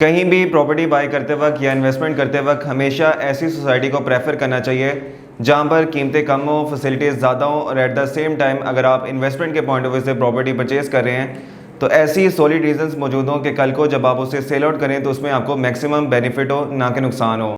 कहीं भी property bye करते वक्त या इन्वेस्टमेंट करते वक्त हमेशा ऐसी सोसाइटी को प्रेफर करना चाहिए जहां पर कीमतें कम हो, फैसिलिटीज़ ज़्यादा हो और एट द सेम टाइम अगर आप इन्वेस्टमेंट के पॉइंट ऑफ व्यू से प्रॉपर्टी परचेज़ कर रहे हैं तो ऐसी सॉलिड रीजंस मौजूद हों कि कल को जब आप उसे सेल आउट करें तो उसमें आपको मैक्सिमम बेनिफिट हो, ना कि नुकसान हो।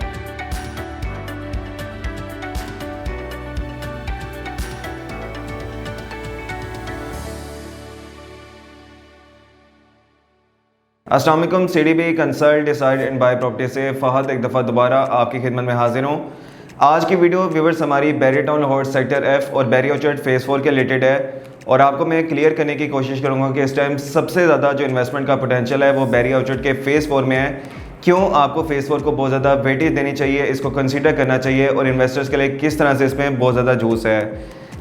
अस्सलाम वालेकुम, CDB consult decide and buy property से फ़हद एक दफ़ा दोबारा आपकी खिदमत में हाजिर हूँ। आज की वीडियो व्यूवर्स हमारी बैरी टाउन लाहौर सेक्टर F और बैरी ऑर्चर्ड फेज़ 4 के रिलेटेड है और आपको मैं क्लियर करने की कोशिश करूँगा कि इस टाइम सबसे ज़्यादा जो इन्वेस्टमेंट का पोटेंशियल है वो बैरी ऑर्चर्ड के फेज़ 4 में है। क्यों आपको फेज़ 4 को बहुत ज़्यादा वेटेज देनी चाहिए, इसको कंसिडर करना चाहिए और इन्वेस्टर्स के लिए किस तरह से इसमें बहुत ज़्यादा जूस है।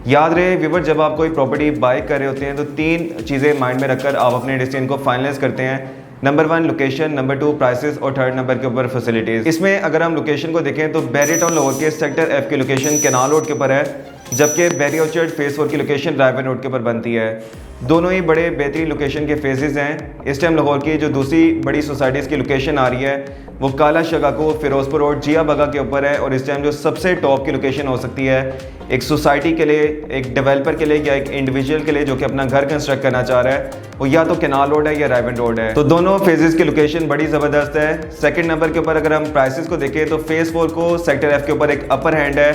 याद रहे व्यूवर, जब आप कोई प्रॉपर्टी बाय कर रहे होते हैं तो 3 चीज़ें माइंड में रखकर आप अपने डिसीजन को फाइनलाइज करते हैं। नंबर 1 लोकेशन, नंबर 2 प्राइसेस और थर्ड नंबर के ऊपर फैसिलिटीज़। इसमें अगर हम लोकेशन को देखें तो बैरी टाउन लाहौर के सेक्टर F की लोकेशन कैनाल रोड के ऊपर है, जबकि बैरी ऑर्चर्ड फेज़ 4 की लोकेशन रायवन रोड के ऊपर बनती है। दोनों ही बड़े बेहतरीन लोकेशन के फेजेस हैं। इस टाइम लाहौर की जो दूसरी बड़ी सोसाइटीज़ की लोकेशन आ रही है वो काला शगाको फिरोजपुर रोड जिया बगा के ऊपर है और इस टाइम जो सबसे टॉप की लोकेशन हो सकती है एक सोसाइटी के लिए, एक डेवलपर के लिए या एक इंडिविजुअल के लिए जो कि अपना घर कंस्ट्रक्ट करना चाह रहा है, वो या तो कैनाल रोड है या रायवन रोड है। तो दोनों फेजेस की लोकेशन बड़ी ज़बरदस्त है। सेकंड नंबर के ऊपर अगर हम प्राइसेस को देखें तो फेज़ 4 को सेक्टर F के ऊपर एक अपर हैंड है,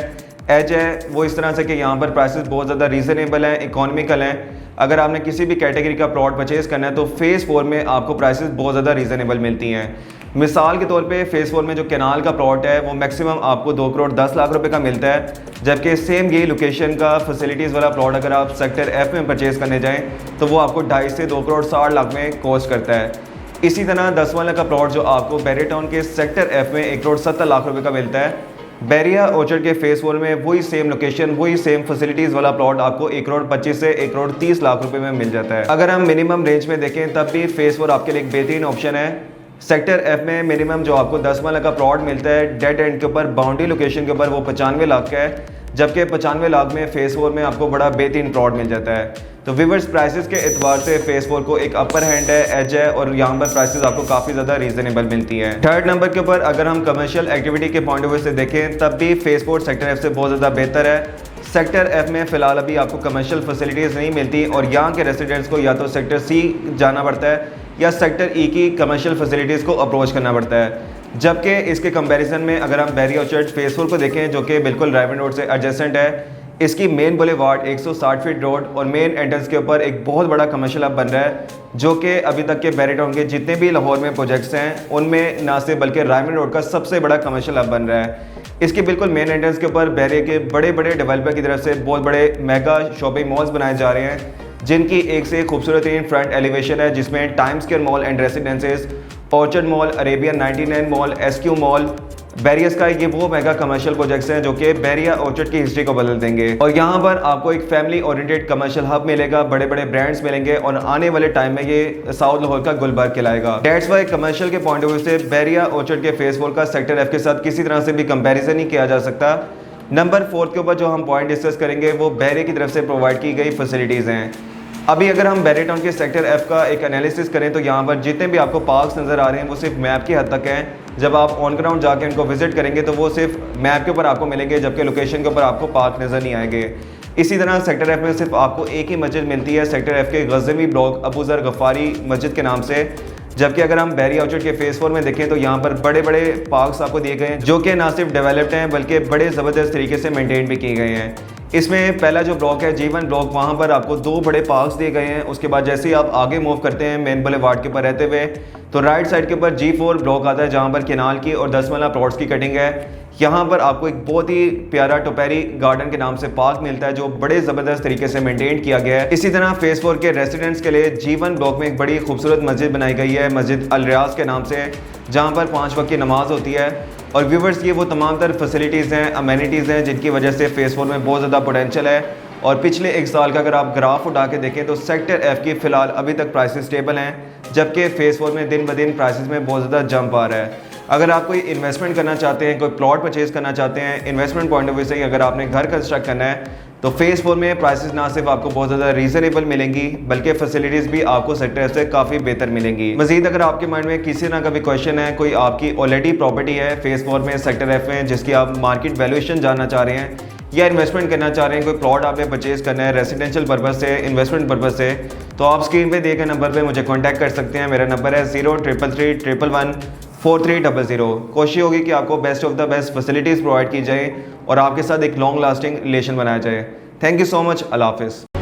एज है वो इस तरह से कि यहाँ पर प्राइसेस बहुत ज़्यादा रीज़नेबल हैं, इकोनॉमिकल हैं। अगर आपने किसी भी कैटेगरी का प्लॉट परचेज़ करना है तो फेज़ 4 में आपको प्राइसेस बहुत ज़्यादा रीज़नेबल मिलती हैं। मिसाल के तौर पे फेज़ 4 में जो कैनाल का प्लॉट है वो मैक्सिमम आपको 2 करोड़ 10 लाख रुपए का मिलता है, जबकि सेम यही लोकेशन का फैसिलिटीज़ वाला प्लॉट अगर आप सेक्टर F में परचेज़ करने जाएँ तो वो आपको 2.5 से 2 करोड़ 60 लाख में कॉस्ट करता है। इसी तरह 10 वाला का प्लॉट जो आपको बैरी टाउन के सेक्टर F में 1 करोड़ 70 लाख रुपये का मिलता है, बैरिया ऑर्चर्ड के फेज़ 4 में वही सेम लोकेशन, वही सेम फैसिलिटीज़ वाला प्लॉट आपको 1 करोड़ 25 से 1 करोड़ 30 लाख रुपए में मिल जाता है। अगर हम मिनिमम रेंज में देखें तब भी फेज़ 4 आपके लिए एक बेहतरीन ऑप्शन है। सेक्टर F में मिनिमम जो आपको 10 वाला का प्लॉट मिलता है डेड एंड के ऊपर, बाउंड्री लोकेशन के ऊपर, वो 95 लाख का है, जबकि 95 लाख में फेज़ 4 में आपको बड़ा बेहतरीन प्लॉट मिल जाता है। तो व्यूवर्स प्राइसेस के एतबार से फेज़ 4 को एक अपर हैंड है, एज है और यहाँ पर प्राइसेस आपको काफ़ी ज़्यादा रीजनेबल मिलती हैं। थर्ड नंबर के ऊपर अगर हम कमर्शियल एक्टिविटी के पॉइंट ऑफ व्यू से देखें तब भी फेज़ 4 सेक्टर F से बहुत ज़्यादा बेहतर है। सेक्टर F में फ़िलहाल अभी आपको कमर्शियल फैसिलिटीज़ नहीं मिलती और यहाँ के रेसिडेंट्स को या तो सेक्टर C जाना पड़ता है या सेक्टर E की कमर्शियल फैसिलिटीज़ को अप्रोच करना पड़ता है। जबकि इसके कंपैरिजन में अगर हम बैरी ऑर्चर्ड फेज़ 4 को देखें जो कि बिल्कुल रायवन रोड से एडजेसेंट है, इसकी मेन बुलेवार्ड 160 फीट रोड और मेन एंट्रेंस के ऊपर एक बहुत बड़ा कमर्शियल हब बन रहा है, जो कि अभी तक के बैरी टाउन के जितने भी लाहौर में प्रोजेक्ट्स हैं उनमें ना सिर्फ बल्कि रायवन रोड का सबसे बड़ा कमर्शियल हब बन रहा है। इसके बिल्कुल मेन एंट्रेंस के ऊपर बैरी के बड़े बड़े डेवलपर की तरफ से बहुत बड़े मेगा शॉपिंग मॉल्स बनाए जा रहे हैं, जिनकी एक से खूबसूरत फ्रंट एलिवेशन है, जिसमें Time Square mall and residences, Orchard mall, Arabian 99 mall, SQ mall, बैरियस का ये वो मेगा कमर्शियल प्रोजेक्ट्स हैं जो कि बैरिया ऑर्चर्ड की हिस्ट्री को बदल देंगे। और यहाँ पर आपको एक फैमिली ओरिएंटेड कमर्शियल हब मिलेगा, बड़े बड़े ब्रांड्स मिलेंगे और आने वाले टाइम में ये साउथ लाहौर का गुलबर्ग कहलाएगा। दैट्स वाई कमर्शियल के पॉइंट ऑफ व्यू से बैरिया ऑर्चर्ड के फेज़ 4 का सेक्टर F के साथ किसी तरह से भी कंपेरिजन नहीं किया जा सकता। नंबर 4 के ऊपर जो हम पॉइंट डिस्कस करेंगे वो बैरिया की तरफ से प्रोवाइड की गई फैसिलिटीज़ हैं। अभी अगर हम बैरी टाउन के सेक्टर F का एक एनालिसिस करें तो यहाँ पर जितने भी आपको पार्क्स नज़र आ रहे हैं वो सिर्फ मैप की हद तक हैं। जब आप ऑन ग्राउंड जाके उनको विजिट करेंगे तो वो सिर्फ मैप के ऊपर आपको मिलेंगे, जबकि लोकेशन के ऊपर आपको पार्क नज़र नहीं आएंगे। इसी तरह सेक्टर F में सिर्फ आपको एक ही मस्जिद मिलती है, सेक्टर F के गज़नवी ब्लॉक अबू ज़र गफ़ारी मस्जिद के नाम से। जबकि अगर हम बैरी ऑर्चर्ड के फेज़ 4 में देखें तो यहाँ पर बड़े बड़े पार्क्स आपको दिए गए हैं जो कि ना सिर्फ डेवलप्ड हैं बल्कि बड़े ज़बरदस्त तरीके से मेंटेन भी किए गए हैं। इसमें पहला जो ब्लॉक है G1 ब्लॉक, वहाँ पर आपको 2 बड़े पार्क्स दिए गए हैं। उसके बाद जैसे ही आप आगे मूव करते हैं मेन बुलेवार्ड के ऊपर रहते हुए तो राइट साइड के ऊपर G4 ब्लॉक आता है, जहाँ पर कैनाल की और 10 वाला प्लॉट्स की कटिंग है। यहाँ पर आपको एक बहुत ही प्यारा टोपेरी गार्डन के नाम से पार्क मिलता है जो बड़े ज़बरदस्त तरीके से मेंटेन किया गया है। इसी तरह फेज़ 4 के रेसिडेंट्स के लिए G1 ब्लॉक में एक बड़ी खूबसूरत मस्जिद बनाई गई है, मस्जिद अल रियाज के नाम से, जहाँ पर 5 वक्त की नमाज होती है। और व्यूवर्स ये वो तमाम तर फैसिलिटीज़ हैं, अमेनिटीज़ हैं जिनकी वजह से फेज़ 4 में बहुत ज़्यादा पोटेंशियल है और पिछले एक साल का अगर आप ग्राफ उठा के देखें तो सेक्टर एफ की फ़िलहाल अभी तक प्राइसेस स्टेबल हैं, जबकि फेज़ 4 में दिन ब दिन प्राइसेस में बहुत ज़्यादा जंप आ रहा है। अगर आप कोई इन्वेस्टमेंट करना चाहते हैं, कोई प्लॉट परचेज़ करना चाहते हैं, इन्वेस्टमेंट पॉइंट ऑफ व्यू से अगर आपने घर कंस्ट्रक्ट करना है, तो फेज़ 4 में प्राइसेस ना सिर्फ आपको बहुत ज़्यादा रीज़नेबल मिलेंगी बल्कि फैसिलिटीज़ भी आपको सेक्टर एफ से काफ़ी बेहतर मिलेंगी। मज़ीद अगर आपके माइंड में किसी ना कभी क्वेश्चन है, कोई आपकी ऑलरेडी प्रॉपर्टी है फेज़ 4 में सेक्टर एफ में जिसकी आप मार्केट वैल्यूएशन जानना चाह रहे हैं या इन्वेस्टमेंट करना चाह रहे हैं, कोई प्लॉट आपने परचेज़ करना है रेजिडेंशियल पर्पज़ से, इन्वेस्टमेंट पर्पज़ से, तो आप स्क्रीन पे दिए गए नंबर पे मुझे कांटेक्ट कर सकते हैं। मेरा नंबर है 0333114300। कोशिश होगी कि आपको best of the best facilities provide की जाए और आपके साथ एक लॉन्ग लास्टिंग रिलेशन बनाया जाए। Thank you so much. अल्लाह हाफ़िज़।